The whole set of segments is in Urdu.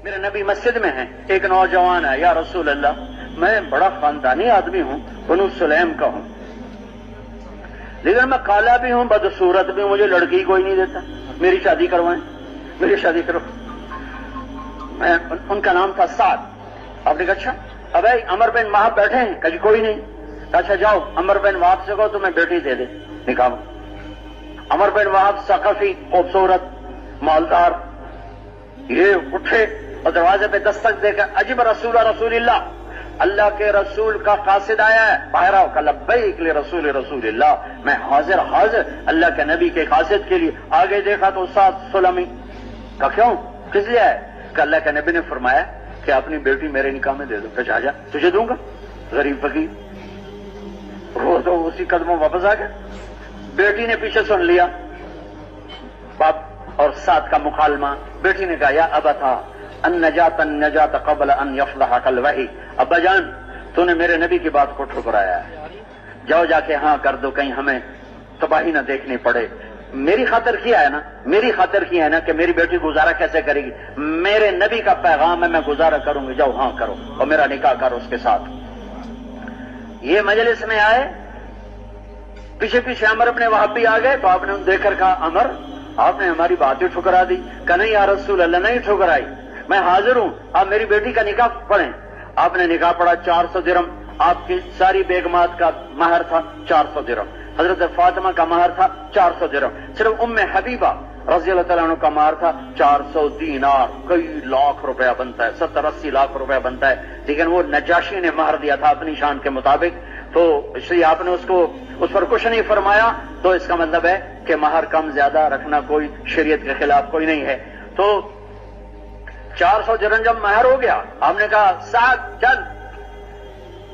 میرے نبی مسجد میں ہیں، ایک نوجوان ہے، یا رسول اللہ میں بڑا خاندانی آدمی ہوں، بنو سلیم کا ہوں، لیکن میں کالا بھی ہوں، بدصورت بھی ہوں، مجھے لڑکی کوئی نہیں دیتا، میری شادی کروائیں، میری شادی کرو۔ میں ان کا نام تھا سعد۔ آپ نے کہا اچھا اب عمر بن وہاب بیٹھے ہیں؟ کہا جی کوئی نہیں۔ اچھا جاؤ عمر بن وہاب سے کہو تمہیں بیٹی دے دے، نکاح۔ عمر بن وہاب ثقفی، خوبصورت، مالدار، یہ اٹھے اور دروازے پہ دستک دے کر عجب رسول اللہ، اللہ کے رسول کا قاصد آیا ہے، باہر آؤ۔ کہ لبیک رسول اللہ، میں حاضر اللہ کے نبی کے قاصد کے لیے۔ آگے دیکھا تو استاد سلمی کا کیوں کس لیے ہے؟ کہ اللہ کے نبی نے فرمایا کہ اپنی بیٹی میرے نکاح میں دے دو۔ کہ جا تجھے دوں گا، غریب فقیر۔ وہ تو اسی قدموں واپس آ گیا۔ بیٹی نے پیچھے سن لیا باپ اور ساتھ کا مکالمہ۔ بیٹی نے کہا یا ابتا النجات قبل ان یفلحک الوحی، ابا جان تو نے میرے نبی کی بات کو ٹھکرایا ہے، جاؤ جا کے ہاں کر دو، کہیں ہمیں تباہی نہ دیکھنی پڑے۔ میری خاطر کیا ہے نا، میری خاطر کیا ہے نا کہ میری بیٹی گزارا کیسے کرے گی، میرے نبی کا پیغام ہے، میں گزارا کروں گی، جاؤ ہاں کرو اور میرا نکاح کرو اس کے ساتھ۔ یہ مجلس میں آئے، پیچھے پیچھے عمر بن وہاب بھی آ گئے، تو آپ نے ان دیکھ کر کہا عمر آپ نے ہماری باتیں ٹھکرا دی۔ کہ نہیں یا رسول اللہ نہیں ٹھکرائی، میں حاضر ہوں، آپ میری بیٹی کا نکاح پڑھیں۔ آپ نے نکاح پڑھا، 400 درہم آپ کی ساری بیگمات کا مہر تھا، 400 درہم حضرت فاطمہ کا مہر تھا، 400 درہم صرف ام حبیبہ رضی اللہ تعالیٰ عنہ کا مہر تھا 400 دینار، کئی لاکھ روپیہ بنتا ہے، 70-80 لاکھ روپیہ بنتا ہے، لیکن وہ نجاشی نے مہر دیا تھا اپنی شان کے مطابق، تو اس لیے آپ نے اس پر کچھ نہیں فرمایا، تو اس کا مطلب ہے کہ مہر کم زیادہ رکھنا کوئی شریعت کے خلاف کوئی نہیں ہے۔ تو 400 درہم جب مہر ہو گیا، آپ نے کہا سعد چل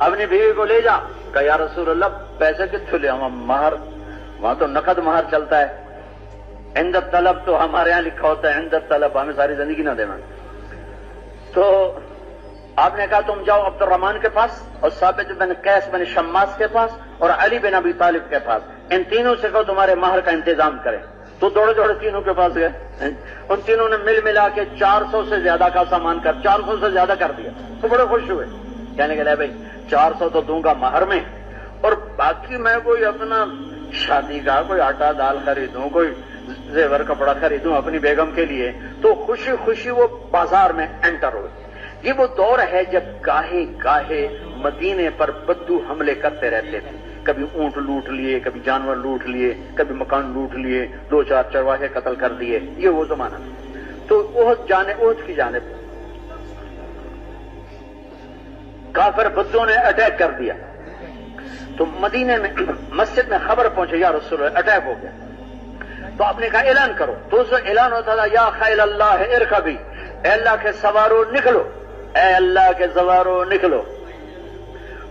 اپنی بیوی کو لے جا۔ کہا یا رسول اللہ پیسے کتنے لے ہم، مہر وہاں تو نقد مہر چلتا ہے، عند طلب تو ہمارے یہاں لکھا ہوتا ہے عند طلب، ہمیں ساری زندگی نہ دینا۔ تو آپ نے کہا تم جاؤ عبد الرحمن کے پاس اور ثابت بن قیس بن شماس کے پاس اور علی بن ابی طالب کے پاس، ان تینوں سے کہو تمہارے مہر کا انتظام کریں۔ تو دوڑے دوڑے تینوں کے پاس گئے، ان تینوں نے مل ملا کے 400 سے زیادہ کا سامان 400 سے زیادہ کر دیا، تو بڑے خوش ہوئے، کہنے کے لئے بھائی 400 تو دوں گا مہر میں، اور باقی میں کوئی اپنا شادی کا کوئی آٹا دال خریدوں، کوئی زیور کپڑا خریدوں اپنی بیگم کے لیے۔ تو خوشی خوشی وہ بازار میں انٹر ہوئے۔ یہ وہ دور ہے جب گاہے گاہے مدینے پر بدو حملے کرتے رہتے تھے، کبھی اونٹ لوٹ لیے، کبھی جانور لوٹ لیے، کبھی مکان لوٹ لیے، 2-4 چرواہے قتل کر دیے، یہ وہ زمانہ۔ تو احد کی جانب کافر بدوں نے اٹیک کر دیا، تو مدینے میں مسجد میں خبر پہنچے یا رسول اللہ اٹیک ہو گیا۔ تو آپ نے کہا اعلان کرو، تو اس وقت اعلان ہوتا تھا یا خیل اللہ ارکبی، اے اللہ کے سوارو نکلو، اے اللہ کے سوارو نکلو،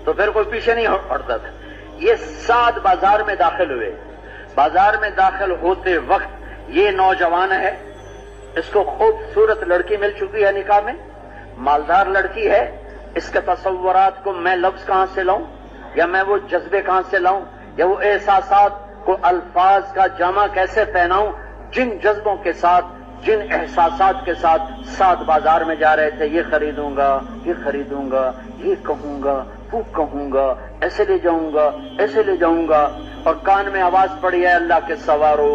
تو پھر کوئی پیچھے نہیں ہٹتا تھا۔ یہ سعد بازار میں داخل ہوئے، بازار میں داخل ہوتے وقت یہ نوجوان ہے، اس کو خوبصورت لڑکی مل چکی ہے نکاح میں، مالدار لڑکی ہے، اس کے تصورات کو میں لفظ کہاں سے لاؤں، یا میں وہ جذبے کہاں سے لاؤں، یا وہ احساسات کو الفاظ کا جامع کیسے پہناؤں، جن جذبوں کے ساتھ، جن احساسات کے ساتھ سعد بازار میں جا رہے تھے، یہ خریدوں گا، یہ خریدوں گا، یہ کہوں گا، وہ کہوں گا، ایسے لے جاؤں گا، ایسے لے جاؤں گا، اور کان میں آواز پڑی ہے اللہ کے سوارو۔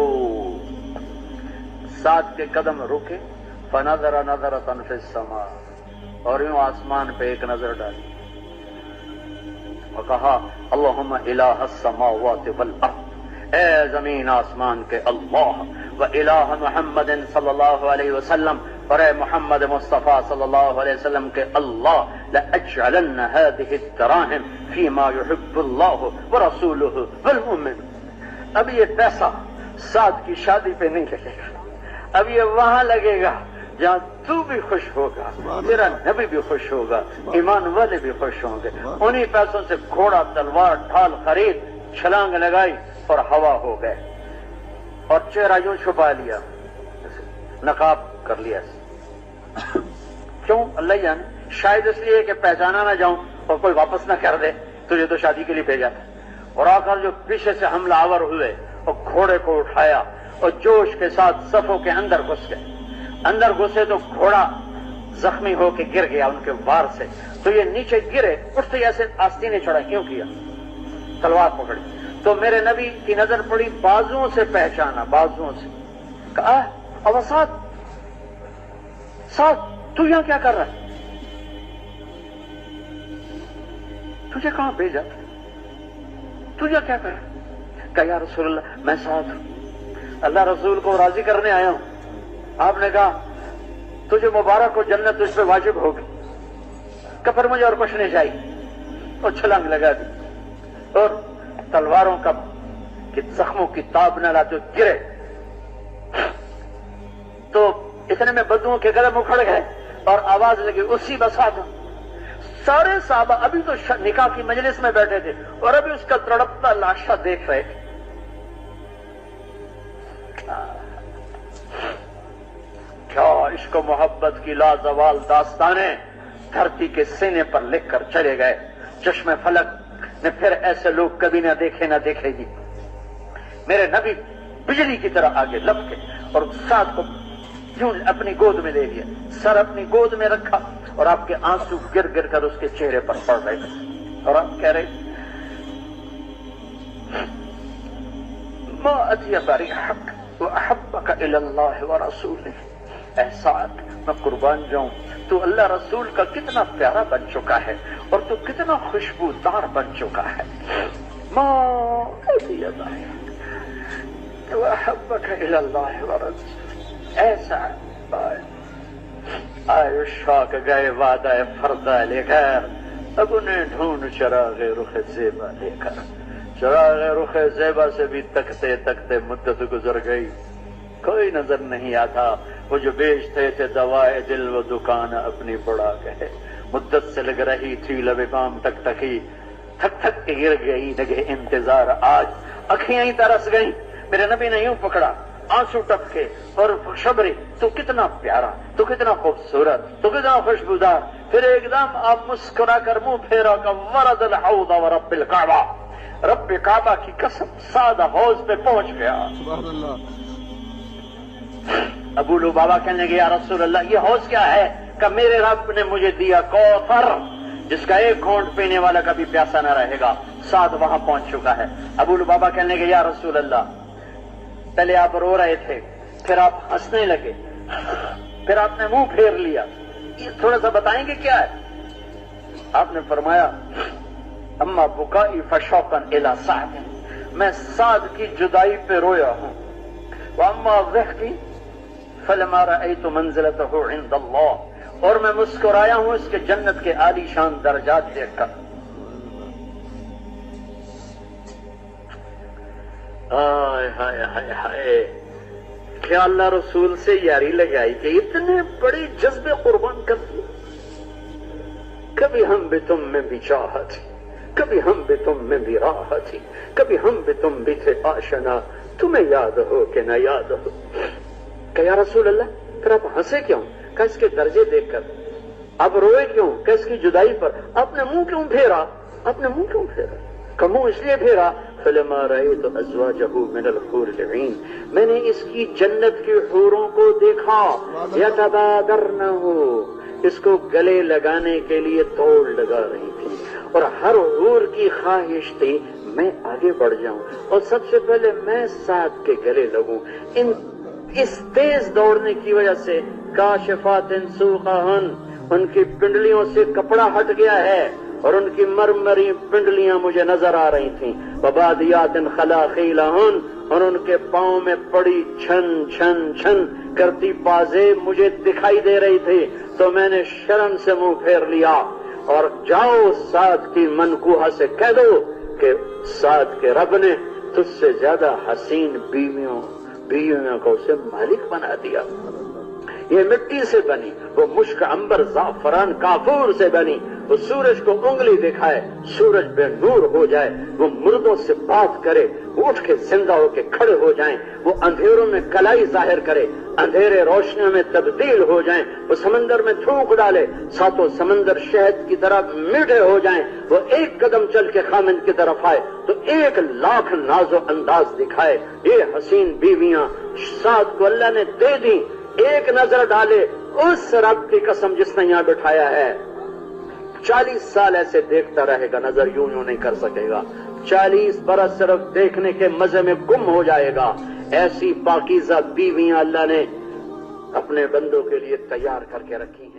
سعد کے قدم رکے، فنظر نظرۃ فی السماء، اور یوں آسمان پہ ایک نظر ڈالی اور کہا اللہم الہ السماوات والارض، اے زمین آسمان کے اللہ، و الہ محمد صلی اللہ علیہ وسلم، اور اے محمد مصطفیٰ صلی اللہ علیہ وسلم کے اللہ، لأجعلن هذه الدراهم فيما يحب الله ورسوله والمؤمن۔ اب یہ پیسہ سعد کی شادی پہ نہیں لگے گا، اب یہ وہاں لگے گا جہاں تو بھی خوش ہوگا، تیرا نبی بھی خوش ہوگا، ایمان والے بھی خوش ہوں گے۔ انہی پیسوں سے گھوڑا، تلوار، ڈھال خرید، چھلانگ لگائی اور ہوا ہو گئے، اور چہرہ یوں چھپا لیا، نقاب کر لیا۔ کیوں؟ اللہ جانے، شاید اس لیے کہ پہچانا نہ جاؤں اور کوئی واپس نہ کر دے، تجھے تو شادی کے لیے بھیجا تھا۔ اور آ کر جو پیچھے سے حملہ آور ہوئے اور گھوڑے کو اٹھایا اور جوش کے ساتھ صفوں کے اندر گھس گئے۔ اندر گھسے تو گھوڑا زخمی ہو کے گر گیا ان کے وار سے، تو یہ نیچے گرے، اٹھتے ایسے آستینے چڑھا، کیوں کیا؟ تلوار پکڑی تو میرے نبی کی نظر پڑی، بازوؤں سے پہچانا، بازوؤں سے کہا اب سعد تو یہاں کیا کر رہا ہے؟ تجھے کہاں بھیجا؟ تجھے کیا کر رہا ہے؟ کہا یا رسول اللہ میں سعد ہوں، اللہ رسول کو راضی کرنے آیا ہوں۔ آپ نے کہا تجھے مبارک ہو، جنت تجھ پہ واجب ہوگی۔ کہ پھر مجھے اور کچھ نہیں چاہیے، اور چھلانگ لگا دی اور تلواروں کا زخموں کی تاب نہ لا تو گرے، تو اتنے میں بدوؤں کے قدم اکھڑ گئے اور آواز لگی اسی بساط۔ سارے صحابہ ابھی تو نکاح کی مجلس میں بیٹھے تھے اور ابھی اس کا تڑپتا لاشا دیکھ رہے تھے۔ کیا عشق و محبت کی لازوال داستانیں دھرتی کے سینے پر لکھ کر چلے گئے۔ چشم فلک نے پھر ایسے لوگ کبھی نہ دیکھے گی۔ میرے نبی بجلی کی طرح آگے لپکے اور سعد کو یوں اپنی گود میں لے لیا، سر اپنی گود میں رکھا اور آپ کے آنسو گر گر کر اس کے چہرے پر پڑ رہے تھے اور آپ کہہ رہے ما اطیب ریحک واحبک الی اللہ ورسولہ۔ اے سعد میں قربان جاؤں، تو اللہ رسول کا کتنا پیارا بن چکا ہے اور تو کتنا خوشبودار بن چکا ہے۔ ما اطیب ریحک واحبک الی اللہ ورسولہ۔ اے سعد آئے شاک گئے وعدہ فردہ لے کر، اب انہیں ڈھونڈ چراغ رخ زیبا لے کر۔ چراغ رخ زیبا سے بھی تکتے تکتے مدت گزر گئی، کوئی نظر نہیں آتا۔ وہ جو بیچتے تھے دوائے دل وہ دکان اپنی بڑا گئے۔ مدت سے لگ رہی تھی لب بام تک تکی، تھک تھک کے گر گئی لگے انتظار آج، اکھیاں ہی ترس گئیں۔ میرے نبی نے یوں پکڑا، آنسو ٹپکے اور شبری تو کتنا پیارا، تو کتنا خوبصورت، تو کتنا خوشبودار۔ پھر ایک دم آپ مسکرا کر منہ پھیرا کہ ورد الحوض ورب الکعبہ، رب کعبہ کی قسم سادہ حوض پہ پہنچ گیا۔ سبحان اللہ۔ ابو لبابہ کہنے لگے یا رسول اللہ یہ حوض کیا ہے؟ کہ میرے رب نے مجھے دیا کوثر، جس کا ایک گھونٹ پینے والا کبھی پیاسا نہ رہے گا۔ سعد وہاں پہنچ چکا ہے۔ ابو لبابہ کہنے لگے یا رسول اللہ پہلے آپ رو رہے تھے، پھر آپ ہنسنے لگے، پھر آپ نے منہ پھیر لیا، یہ تھوڑا سا بتائیں گے کیا ہے؟ آپ نے فرمایا اما بکائی فشوقا الی سعد، میں سعد کی جدائی پہ رویا ہوں، واما ضحکی فلما رأیت منزلتہ عند اللہ، اور میں مسکرایا ہوں اس کے جنت کے عالی شان درجات دیکھ کر۔ ہائے ہائے ہائے ہائے، کیا اللہ رسول سے یاری لگائی کہ اتنے بڑے جذبے قربان کر دیے۔ کبھی ہم بھی تم میں بھی چاہت، کبھی ہم بھی تم میں بھی راحت، کبھی ہم بھی تم بھی تھے آشنا، تمہیں یاد ہو کہ نہ یاد ہو۔ کہ یا رسول اللہ پھر آپ ہنسے کیوں؟ کہ اس کے درجے دیکھ کر۔ اب روئے کیوں؟ کہ اس کی جدائی پر۔ آپ نے منہ کیوں پھیرا؟ آپ نے منہ کیوں پھیرا؟ کہ منہ اس لیے پھیرا فلما رأیت ازواجہ من الحور العین، میں نے اس کی جنت کی حوروں کو دیکھا، یتبادرنہ، اس کو گلے لگانے کے لیے توڑ لگا رہی تھی، اور ہر حور کی خواہش تھی میں آگے بڑھ جاؤں اور سب سے پہلے میں سعد کے گلے لگوں۔ اس تیز دوڑنے کی وجہ سے کاشفات سوقہن، ان کی پنڈلیوں سے کپڑا ہٹ گیا ہے اور ان کی مرمری پنڈلیاں مجھے نظر آ رہی تھیں۔ وبادیات خلاخیلہن، اور ان کے پاؤں میں پڑی چھن چھن چھن کرتی بازیں مجھے دکھائی دے رہی تھی، تو میں نے شرم سے منہ پھیر لیا اور جاؤ سعد کی منکوحہ سے کہہ دو کہ سعد کے رب نے تجھ سے زیادہ حسین بیویوں کو اسے مالک بنا دیا۔ یہ مٹی سے بنی، وہ مشک عنبر زعفران کافور سے بنی، وہ سورج کو انگلی دکھائے سورج بے نور ہو جائے، وہ مردوں سے بات کرے وہ اٹھ کے زندہ ہو کے کھڑے ہو جائیں، وہ اندھیروں میں کلائی ظاہر کرے اندھیرے روشنیوں میں تبدیل ہو جائیں، وہ سمندر میں تھوک ڈالے ساتوں سمندر شہد کی طرح میٹھے ہو جائیں، وہ ایک قدم چل کے خامن کی طرف آئے تو 1,00,000 ناز و انداز دکھائے۔ یہ حسین بیویاں سعد کو اللہ نے دے دی، ایک نظر ڈالے اس رب کی قسم جس نے یہاں بٹھایا ہے 40 سال ایسے دیکھتا رہے گا، نظر یوں نہیں کر سکے گا، 40 برس صرف دیکھنے کے مزے میں گم ہو جائے گا۔ ایسی پاکیزہ بیویاں اللہ نے اپنے بندوں کے لیے تیار کر کے رکھی۔